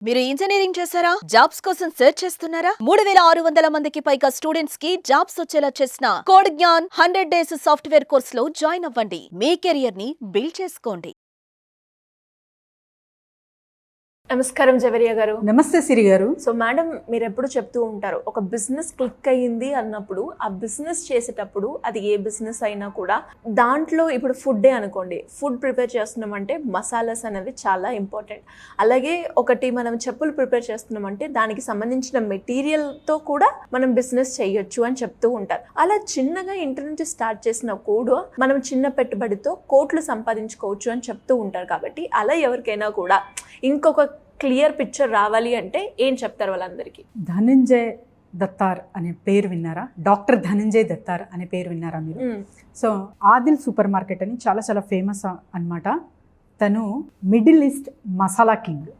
మీరు ఇంజనీరింగ్ చేశారా? జాబ్స్ కోసం సెర్చ్ చేస్తున్నారా? 3600 మందికి పైగా స్టూడెంట్స్ కి జాబ్స్ వచ్చేలా చేసిన code Gyan 100 days software course లో జాయిన్ అవ్వండి. మీ కెరియర్ ని బిల్డ్ చేసుకోండి. నమస్కారం జవరియా గారు. నమస్తే సిరి గారు. సో మేడం, మీరు ఎప్పుడు చెప్తూ ఉంటారు, ఒక బిజినెస్ క్లిక్ అయ్యింది అన్నప్పుడు ఆ బిజినెస్ చేసేటప్పుడు అది ఏ బిజినెస్ అయినా కూడా దాంట్లో ఇప్పుడు ఫుడ్డే అనుకోండి, ఫుడ్ ప్రిపేర్ చేస్తున్నామంటే మసాలాస్ అనేది చాలా ఇంపార్టెంట్. అలాగే ఒకటి మనం చెప్పులు ప్రిపేర్ చేస్తున్నామంటే దానికి సంబంధించిన మెటీరియల్తో కూడా మనం బిజినెస్ చేయొచ్చు అని చెప్తూ ఉంటారు. అలా చిన్నగా ఇంటి నుంచి స్టార్ట్ చేసిన కూడా మనం చిన్న పెట్టుబడితో కోట్లు సంపాదించుకోవచ్చు అని చెప్తూ ఉంటారు. కాబట్టి అలా ఎవరికైనా కూడా ఇంకొక క్లియర్ పిక్చర్ రావాలి అంటే ఏం చెప్తారు వాళ్ళందరికీ? ధనంజయ్ దత్తార్ అనే పేరు విన్నారా? డాక్టర్ ధనంజయ్ దత్తార్ అనే పేరు విన్నారా మీరు? సో ఆదిల్ సూపర్ మార్కెట్ అని చాలా చాలా ఫేమస్ అన్నమాట. తను middle east masala king.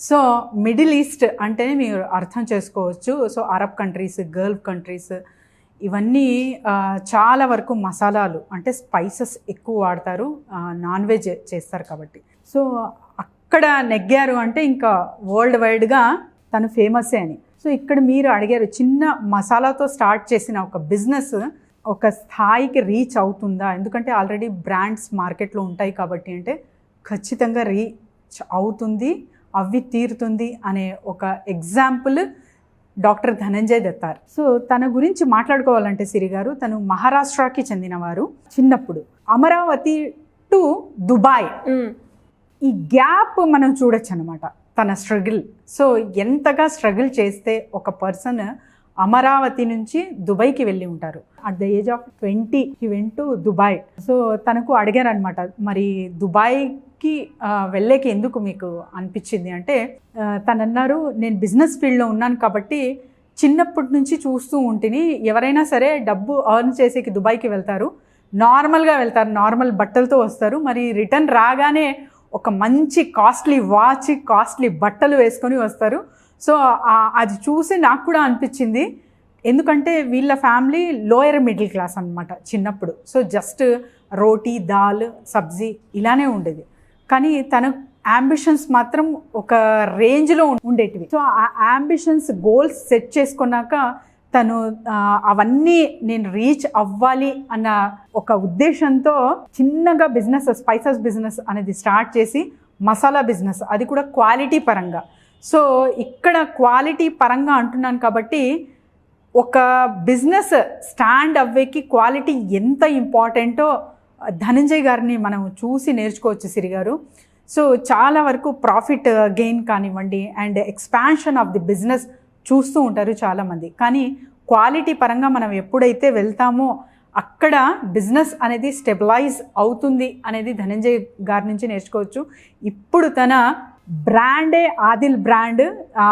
So middle east అంటేనే మీరు అర్థం చేసుకోవచ్చు. So Arab countries, Gulf countries ఇవన్నీ చాలా వరకు మసాలాలు అంటే స్పైసెస్ ఎక్కువ వాడతారు, నాన్ వెజ్ చేస్తారు కాబట్టి. సో ఇక్కడ నెగ్గారు అంటే ఇంకా వరల్డ్ వైడ్గా తను ఫేమసే అని. సో ఇక్కడ మీరు అడిగారు, చిన్న మసాలాతో స్టార్ట్ చేసిన ఒక బిజినెస్ ఒక స్థాయికి రీచ్ అవుతుందా? ఎందుకంటే ఆల్రెడీ బ్రాండ్స్ మార్కెట్లో ఉంటాయి కాబట్టి అంటే ఖచ్చితంగా రీచ్ అవుతుంది, అవి తీరుతుంది అనే ఒక ఎగ్జాంపుల్ డాక్టర్ ధనంజయ్ దత్తార్. సో తన గురించి మాట్లాడుకోవాలంటే సిరి గారు, తను మహారాష్ట్రకి చెందినవారు. చిన్నప్పుడు అమరావతి టు దుబాయ్ ఈ గ్యాప్ మనం చూడొచ్చు అనమాట, తన స్ట్రగుల్. సో ఎంతగా స్ట్రగుల్ చేస్తే ఒక పర్సన్ అమరావతి నుంచి దుబాయ్కి వెళ్ళి ఉంటారు. At the age of 20 he went to Dubai. So తనకు అడిగారు అనమాట, మరి దుబాయ్కి వెళ్ళేకి ఎందుకు మీకు అనిపించింది అంటే తను అన్నారు, నేను బిజినెస్ ఫీల్డ్లో ఉన్నాను కాబట్టి చిన్నప్పటి నుంచి చూస్తూ ఉంటేని ఎవరైనా సరే డబ్బు ఎర్న్ చేసేకి దుబాయ్కి వెళ్తారు, నార్మల్గా వెళ్తారు, నార్మల్ బట్టలతో వస్తారు, మరి రిటర్న్ రాగానే ఒక మంచి కాస్ట్లీ వాచ్, కాస్ట్లీ బట్టలు వేసుకొని వస్తారు. సో అది చూసి నాకు కూడా అనిపించింది, ఎందుకంటే వీళ్ళ ఫ్యామిలీ లోయర్ మిడిల్ క్లాస్ అనమాట చిన్నప్పుడు. సో జస్ట్ రోటీ, దాల్, సబ్జీ ఇలానే ఉండేది. కానీ తన అంబిషన్స్ మాత్రం ఒక రేంజ్లో ఉండేటివి. సో ఆ అంబిషన్స్, గోల్స్ సెట్ చేసుకున్నాక తను అవన్నీ నేను రీచ్ అవ్వాలి అన్న ఒక ఉద్దేశంతో చిన్నగా బిజినెస్, స్పైసెస్ బిజినెస్ అనేది స్టార్ట్ చేసి మసాలా బిజినెస్, అది కూడా క్వాలిటీ పరంగా. సో ఇక్కడ క్వాలిటీ పరంగా అంటున్నాను కాబట్టి ఒక బిజినెస్ స్టాండ్ అవ్వేకి క్వాలిటీ ఎంత ఇంపార్టెంటో ధనంజయ్ గారిని మనం చూసి నేర్చుకోవచ్చు సిరి గారు. సో చాలా వరకు ప్రాఫిట్ గెయిన్ కానివ్వండి and expansion of the business చూస్తూ ఉంటారు చాలామంది. కానీ క్వాలిటీ పరంగా మనం ఎప్పుడైతే వెళ్తామో అక్కడ బిజినెస్ అనేది స్టెబిలైజ్ అవుతుంది అనేది ధనంజయ్ గారి నుంచి నేర్చుకోవచ్చు. ఇప్పుడు తన బ్రాండే Adil brand,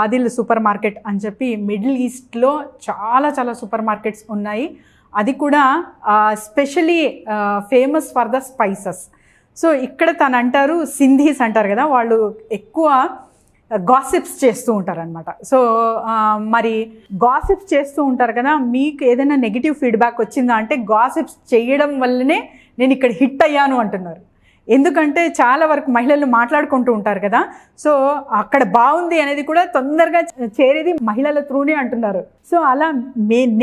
Adil super market అని చెప్పి మిడిల్ ఈస్ట్లో చాలా చాలా సూపర్ మార్కెట్స్ ఉన్నాయి. అది కూడా especially famous for the spices. So ఇక్కడ తను అంటారు, సింధీస్ అంటారు కదా, వాళ్ళు ఎక్కువ గాసిప్స్ చేస్తూ ఉంటారు అనమాట. సో మరి గాసిప్స్ చేస్తూ ఉంటారు కదా, మీకు ఏదైనా నెగిటివ్ ఫీడ్బ్యాక్ వచ్చిందా అంటే గాసిప్స్ చేయడం వల్లనే నేను ఇక్కడ హిట్ అయ్యాను అంటున్నారు. ఎందుకంటే చాలా వరకు మహిళలు మాట్లాడుకుంటూ ఉంటారు కదా, సో అక్కడ బాగుంది అనేది కూడా తొందరగా చేరేది మహిళల త్రూనే అంటున్నారు. సో అలా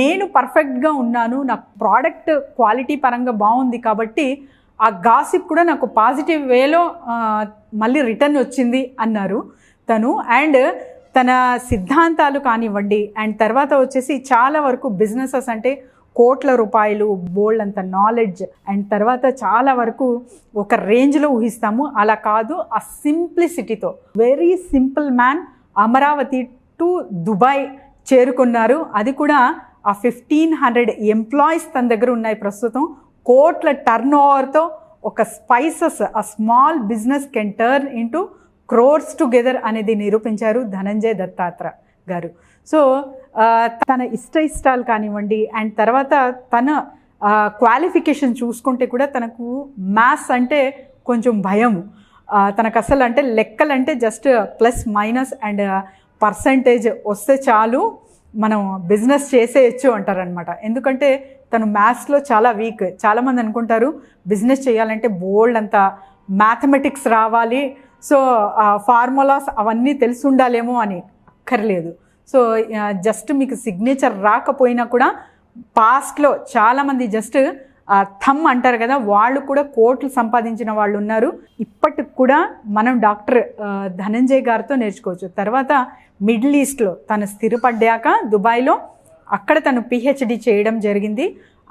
నేను పర్ఫెక్ట్గా ఉన్నాను, నా ప్రోడక్ట్ క్వాలిటీ పరంగా బాగుంది కాబట్టి ఆ గాసిప్ కూడా నాకు పాజిటివ్ వేలో మళ్ళీ రిటర్న్ వచ్చింది అన్నారు తను. అండ్ తన సిద్ధాంతాలు కానివ్వండి అండ్ తర్వాత వచ్చేసి చాలా వరకు బిజినెసెస్ అంటే కోట్ల రూపాయలు, బోల్డ్ అంత నాలెడ్జ్ అండ్ తర్వాత చాలా వరకు ఒక రేంజ్లో ఊహిస్తాము, అలా కాదు, ఆ సింప్లిసిటీతో very simple man Amaravati to Dubai చేరుకున్నారు. అది కూడా ఆ 1500 ఎంప్లాయీస్ తన దగ్గర ఉన్నాయి ప్రస్తుతం. కోట్ల టర్న్ ఓవర్తో ఒక స్పైసెస్, ఆ small business can turn into crores together అనేది నిరూపించారు ధనంజయ్ దత్తాత్ర గారు. సో తన ఇష్టాలు కానివ్వండి అండ్ తర్వాత తన క్వాలిఫికేషన్ చూసుకుంటే కూడా తనకు మ్యాథ్స్ అంటే కొంచెం భయం. తనకు అసలు అంటే లెక్కలంటే just plus minus and percentage వస్తే చాలు మనం బిజినెస్ చేసేయచ్చు అంటారనమాట. ఎందుకంటే తను మ్యాథ్స్లో చాలా వీక్. చాలామంది అనుకుంటారు బిజినెస్ చేయాలంటే బోల్డ్ అంత మ్యాథమెటిక్స్ రావాలి, సో ఫార్ములాస్ అవన్నీ తెలిసి ఉండాలేమో అని అక్కర్లేదు. సో జస్ట్ మీకు సిగ్నేచర్ రాకపోయినా కూడా పాస్ట్లో చాలామంది జస్ట్ థమ్ అంటారు కదా, వాళ్ళు కూడా కోట్లు సంపాదించిన వాళ్ళు ఉన్నారు. ఇప్పటికి కూడా మనం డాక్టర్ ధనంజయ్ గారితో నేర్చుకోవచ్చు. తర్వాత మిడిల్ ఈస్ట్లో తను స్థిరపడ్డాక దుబాయ్లో అక్కడ తను పిహెచ్డి చేయడం జరిగింది.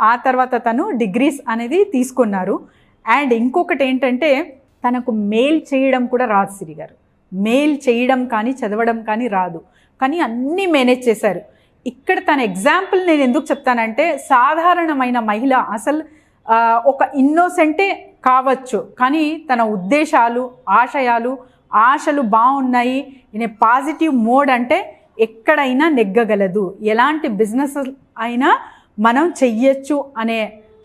ఆ తర్వాత తను డిగ్రీస్ అనేది తీసుకున్నారు. అండ్ ఇంకొకటి ఏంటంటే తనకు మెయిల్ చేయడం కూడా రాదు సిరి గారు. మెయిల్ చేయడం కానీ చదవడం కానీ రాదు, కానీ అన్నీ మేనేజ్ చేశారు. ఇక్కడ తన ఎగ్జాంపుల్ నేను ఎందుకు చెప్తానంటే, సాధారణమైన మహిళ అసలు ఒక ఇన్నోసెంటే కావచ్చు, కానీ తన ఉద్దేశాలు ఆశలు బాగున్నాయి, ఇన్ ఏ పాజిటివ్ మోడ్ అంటే ఎక్కడైనా నెగ్గగలదు, ఎలాంటి బిజినెస్ అయినా మనం చెయ్యొచ్చు అనే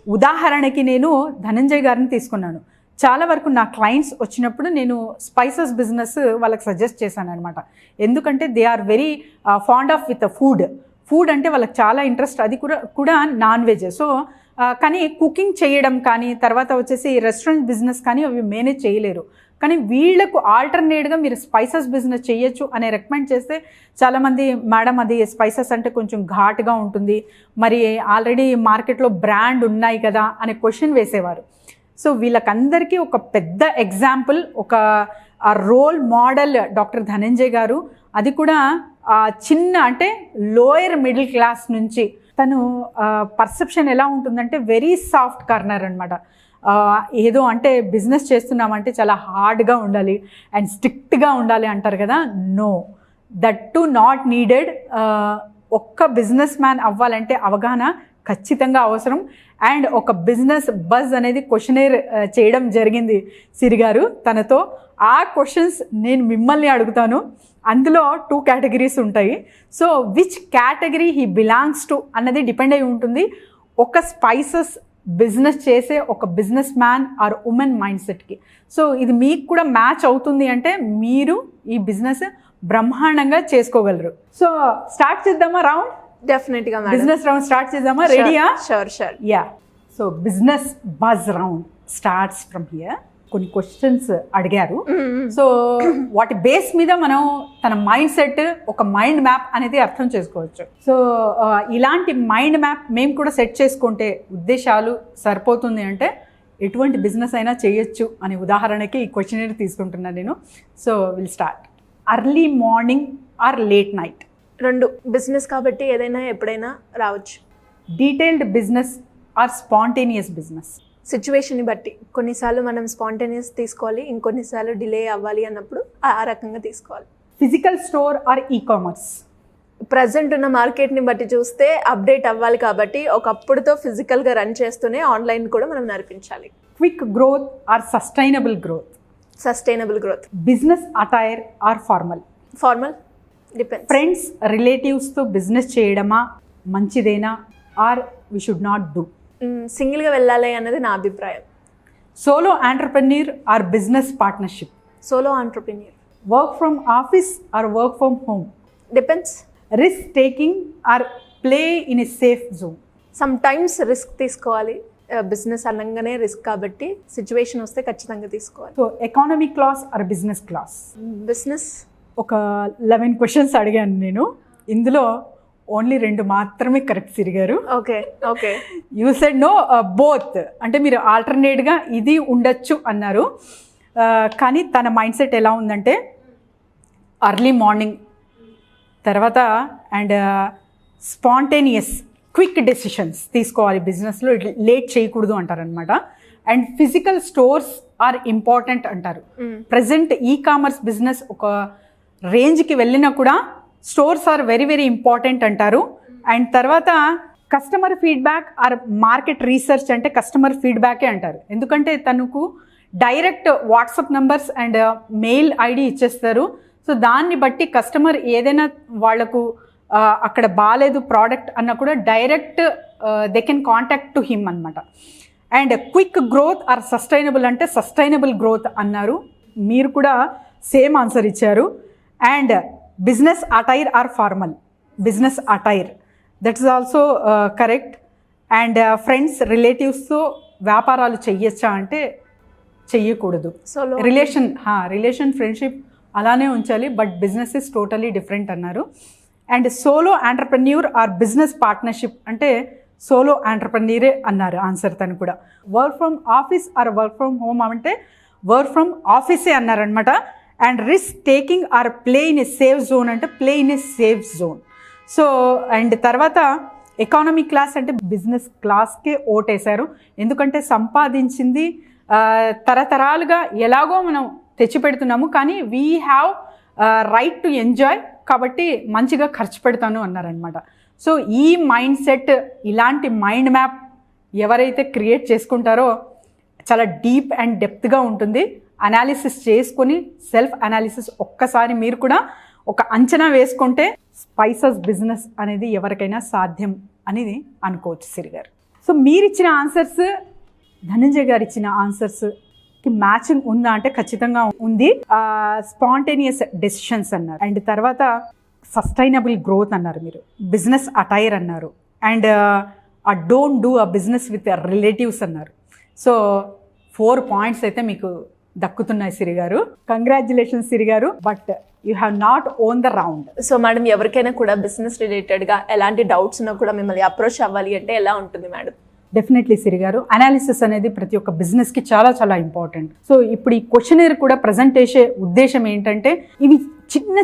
ఉదాహరణకి నేను ధనంజయ్ గారిని తీసుకున్నాను. చాలా వరకు నా క్లయింట్స్ వచ్చినప్పుడు నేను స్పైసెస్ బిజినెస్ వాళ్ళకి సజెస్ట్ చేశాను అనమాట. ఎందుకంటే they are very fond of with food అంటే వాళ్ళకి చాలా ఇంట్రెస్ట్, అది కూడా నాన్ వెజ్. సో కానీ కుకింగ్ చేయడం కానీ తర్వాత వచ్చేసి రెస్టారెంట్ బిజినెస్ కానీ అవి మేనేజ్ చేయలేరు. కానీ వీళ్లకు ఆల్టర్నేట్గా మీరు స్పైసెస్ బిజినెస్ చేయొచ్చు అనే రికమెండ్ చేస్తే చాలామంది మేడం అది స్పైసెస్ అంటే కొంచెం ఘాటుగా ఉంటుంది, మరి ఆల్రెడీ మార్కెట్లో బ్రాండ్ ఉన్నాయి కదా అనే క్వశ్చన్ వేసేవారు. సో వీళ్ళకందరికీ ఒక పెద్ద ఎగ్జాంపుల్, ఒక రోల్ మోడల్ డాక్టర్ ధనంజయ్ గారు. అది కూడా చిన్న అంటే లోయర్ మిడిల్ క్లాస్ నుంచి తను పర్సెప్షన్ ఎలా ఉంటుందంటే వెరీ సాఫ్ట్ కార్నర్ అనమాట. ఏదో అంటే బిజినెస్ చేస్తున్నామంటే చాలా హార్డ్గా ఉండాలి అండ్ స్ట్రిక్ట్గా ఉండాలి అంటారు కదా. No, that too not needed. ఒక్క బిజినెస్ మ్యాన్ అవ్వాలంటే అవగాహన ఖచ్చితంగా అవసరం. అండ్ ఒక బిజినెస్ బజ్ అనేది క్వశ్చనేర్ చేయడం జరిగింది సిరి గారు తనతో. ఆ క్వశ్చన్స్ నేను మిమ్మల్ని అడుగుతాను. అందులో 2 కేటగిరీస్ ఉంటాయి. So which category he belongs to అన్నది డిపెండ్ అయి ఉంటుంది ఒక స్పైసెస్ బిజినెస్ చేసే ఒక business man or women mind సెట్కి. సో ఇది మీకు కూడా మ్యాచ్ అవుతుంది అంటే మీరు ఈ బిజినెస్ బ్రహ్మాండంగా చేసుకోగలరు. సో స్టార్ట్ చేద్దామా రౌండ్? డెఫినెట్గా బిజినెస్ రౌండ్ స్టార్ట్ చేద్దామా? రెడీయా? Sure. Yeah. So business buzz round starts from here. కొన్ని క్వశ్చన్స్ అడిగారు. సో వాటి బేస్ మీద మనం తన మైండ్ సెట్, ఒక మైండ్ మ్యాప్ అనేది అర్థం చేసుకోవచ్చు. సో ఇలాంటి మైండ్ మ్యాప్ మేము కూడా సెట్ చేసుకుంటే ఉద్దేశాలు సరిపోతుంది అంటే ఎటువంటి బిజినెస్ అయినా చేయొచ్చు అనే ఉదాహరణకి ఈ క్వశ్చన్ తీసుకుంటున్నాను నేను. So will start. Early morning or late night? 2. Business కాబట్టి ఏదైనా ఎప్పుడైనా రావచ్చు. Detailed business or spontaneous business? సిచ్యువేషన్ని బట్టి. కొన్నిసార్లు మనం స్పాంటేనియస్ తీసుకోవాలి, ఇంకొన్నిసార్లు డిలే అవ్వాలి అన్నప్పుడు ఆ రకంగా తీసుకోవాలి. Physical store or e commerce? Present ఉన్న మార్కెట్ని బట్టి చూస్తే అప్డేట్ అవ్వాలి కాబట్టి ఒకప్పుడుతో ఫిజికల్గా రన్ చేస్తూనే ఆన్లైన్ కూడా మనం నడిపించాలి. Quick growth or sustainable growth? Sustainable growth. Business attire or formal? Formal. Depends. Friends రిలేటివ్స్తో బిజినెస్ చేయడమా మంచిదేనా or we should not do? సింగిల్గా వెళ్ళాలి అన్నది నా అభిప్రాయం. Solo entrepreneur or business partnership? Solo entrepreneur. Work from office or work from home? Depends. Risk taking or play in a safe zone? Sometimes risk తీసుకోవాలి. Business అనగానే risk కాబట్టి situation వస్తే ఖచ్చితంగా తీసుకోవాలి. So economy class are business class? Business. ఒక 11 questions అడిగాను నేను, ఇందులో ఓన్లీ 2 మాత్రమే కరెక్ట్ సిరి గారు. Okay. You said no both, అంటే మీరు ఆల్టర్నేట్గా ఇది ఉండొచ్చు అన్నారు. కానీ తన మైండ్ సెట్ ఎలా ఉందంటే అర్లీ మార్నింగ్ తర్వాత అండ్ స్పాంటేనియస్ క్విక్ డెసిషన్స్ తీసుకోవాలి బిజినెస్లో, లేట్ చేయకూడదు అంటారనమాట. And physical stores are important అంటారు. ప్రజెంట్ ఈ కామర్స్ బిజినెస్ ఒక రేంజ్కి వెళ్ళినా కూడా stores are very very important అంటారు. అండ్ తర్వాత customer feedback or market research అంటే కస్టమర్ ఫీడ్బ్యాకే అంటారు. ఎందుకంటే తనకు direct WhatsApp numbers and mail ID ఇచ్చేస్తారు. సో దాన్ని బట్టి కస్టమర్ ఏదైనా వాళ్లకు అక్కడ బాగాలేదు ప్రోడక్ట్ అన్న కూడా direct they can contact to him అనమాట. And quick growth or sustainable అంటే సస్టైనబుల్ గ్రోత్ అన్నారు. మీరు కూడా సేమ్ ఆన్సర్ ఇచ్చారు. And business attire or formal? Business attire, that is also correct. And friends రిలేటివ్స్తో వ్యాపారాలు చెయ్యొచ్చా అంటే చెయ్యకూడదు. Solo రిలేషన్ ఫ్రెండ్షిప్ అలానే ఉంచాలి, but business is totally different అన్నారు. And solo entrepreneur or business partnership అంటే సోలో ఆంటర్ప్రెన్యూరే అన్నారు ఆన్సర్ తను కూడా. Work from office or work from home అంటే వర్క్ ఫ్రమ్ ఆఫీసే అన్నారనమాట. And risk taking or play in a safe zone అంటే play in a safe zone. So and తర్వాత ఎకానమీ క్లాస్ అంటే బిజినెస్ క్లాస్కే ఓటేశారు, ఎందుకంటే సంపాదించింది తరతరాలుగా ఎలాగో మనం తెచ్చిపెడుతున్నాము, కానీ we have right to enjoy, కాబట్టి మంచిగా ఖర్చు పెడతాను అన్నారనమాట. సో ఈ మైండ్ సెట్, ఇలాంటి మైండ్ మ్యాప్ ఎవరైతే క్రియేట్ చేసుకుంటారో చాలా డీప్ అండ్ డెప్త్గా ఉంటుంది. అనాలిసిస్ చేసుకొని సెల్ఫ్ అనాలిసిస్ ఒక్కసారి మీరు కూడా ఒక అంచనా వేసుకుంటే స్పైసెస్ బిజినెస్ అనేది ఎవరికైనా సాధ్యం అనేది అనుకోవచ్చు సిరి గారు. సో మీరు ఇచ్చిన ఆన్సర్స్, ధనంజయ్ గారు ఇచ్చిన ఆన్సర్స్కి మ్యాచింగ్ ఉందా అంటే ఖచ్చితంగా ఉంది. స్పాంటేనియస్ డెసిషన్స్ అన్నారు, అండ్ తర్వాత సస్టైనబుల్ గ్రోత్ అన్నారు, మీరు బిజినెస్ అటైర్ అన్నారు, and don't do a business with relatives అన్నారు. సో 4 పాయింట్స్ అయితే మీకు దక్కుతున్నాయి సిరి గారు. కంగ్రాచులేషన్స్ సిరి గారు, but you have not own the round. So madam, ఎవరికైనా కూడా బిజినెస్ రిలేటెడ్గా ఎలాంటి డౌట్స్ ఉన్నా కూడా మిమ్మల్ని అప్రోచ్ అవ్వాలి అంటే ఎలా ఉంటుంది మేడం? డెఫినెట్లీ సిరి గారు, అనాలిసిస్ అనేది ప్రతి ఒక్క బిజినెస్కి చాలా చాలా ఇంపార్టెంట్. సో ఇప్పుడు ఈ క్వశ్చనర్ కూడా ప్రజెంట్ చేసే ఉద్దేశం ఏంటంటే, ఇవి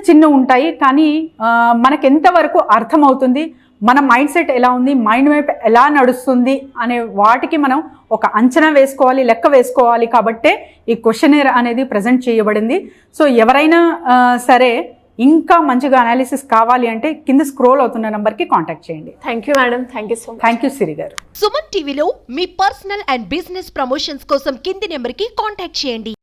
చిన్న ఉంటాయి, కానీ మనకు ఎంతవరకు అర్థమవుతుంది, మన మైండ్ సెట్ ఎలా ఉంది, మైండ్ వైపు ఎలా నడుస్తుంది అనే వాటికి మనం ఒక అంచనా వేసుకోవాలి, లెక్క వేసుకోవాలి. కాబట్టే ఈ క్వశ్చనర్ అనేది ప్రజెంట్ చేయబడింది. సో ఎవరైనా సరే ఇంకా మంచిగా అనాలిసిస్ కావాలి అంటే కింద స్క్రోల్ అవుతున్న నంబర్కి కాంటాక్ట్ చేయండి. Thank you madam, thank you so much. Thank you Siri గారు. సుమన్ టీవీలో మీ పర్సనల్ అండ్ బిజినెస్ ప్రమోషన్స్ కోసం కింది నెంబర్కి కాంటాక్ట్ చేయండి.